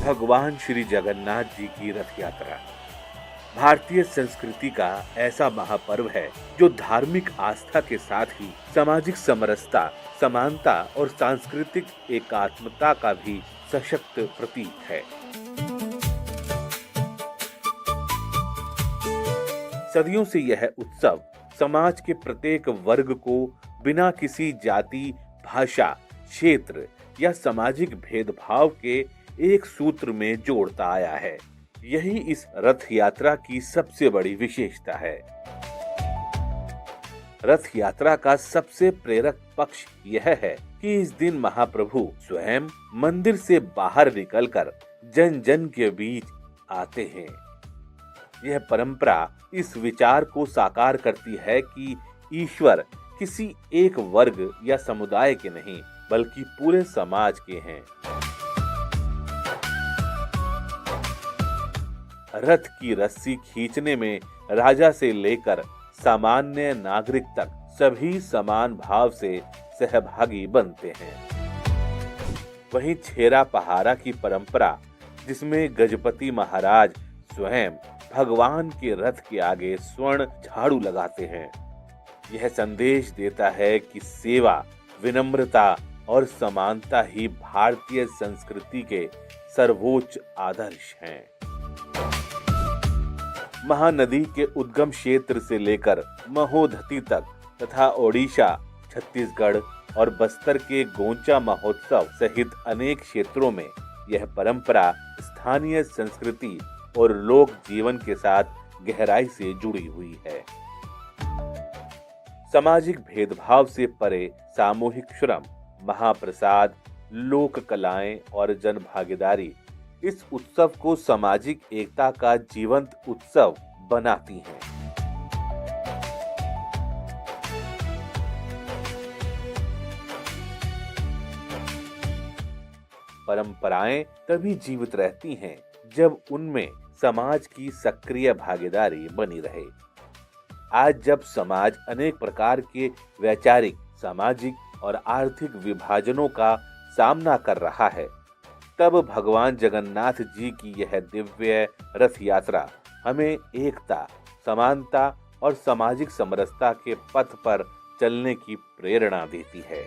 भगवान श्री जगन्नाथ जी की रथ यात्रा भारतीय संस्कृति का ऐसा महापर्व है जो धार्मिक आस्था के साथ ही सामाजिक समरसता, समानता और सांस्कृतिक एकात्मता का भी सशक्त प्रतीक है। सदियों से यह उत्सव समाज के प्रत्येक वर्ग को बिना किसी जाति, भाषा, क्षेत्र या सामाजिक भेदभाव के एक सूत्र में जोड़ता आया है। यही इस रथ यात्रा की सबसे बड़ी विशेषता है। रथ यात्रा का सबसे प्रेरक पक्ष यह है कि इस दिन महाप्रभु स्वयं मंदिर से बाहर निकलकर जन जन के बीच आते हैं। यह परंपरा इस विचार को साकार करती है कि ईश्वर किसी एक वर्ग या समुदाय के नहीं बल्कि पूरे समाज के हैं। रथ की रस्सी खींचने में राजा से लेकर सामान्य नागरिक तक सभी समान भाव से सहभागी बनते हैं। वहीं छेरा पहारा की परंपरा, जिसमें गजपति महाराज स्वयं भगवान के रथ के आगे स्वर्ण झाड़ू लगाते हैं, यह संदेश देता है कि सेवा, विनम्रता और समानता ही भारतीय संस्कृति के सर्वोच्च आदर्श हैं। महानदी के उद्गम क्षेत्र से लेकर महोधती तक तथा ओडिशा, छत्तीसगढ़ और बस्तर के गोंचा महोत्सव सहित अनेक क्षेत्रों में यह परंपरा स्थानीय संस्कृति और लोक जीवन के साथ गहराई से जुड़ी हुई है। सामाजिक भेदभाव से परे सामूहिक श्रम, महाप्रसाद, लोक कलाएं और जन भागीदारी इस उत्सव को सामाजिक एकता का जीवंत उत्सव बनाती हैं। परंपराएं तभी जीवित रहती हैं जब उनमें समाज की सक्रिय भागीदारी बनी रहे। आज जब समाज अनेक प्रकार के वैचारिक, सामाजिक और आर्थिक विभाजनों का सामना कर रहा है, तब भगवान जगन्नाथ जी की यह दिव्य रथ यात्रा हमें एकता, समानता और सामाजिक समरसता के पथ पर चलने की प्रेरणा देती है।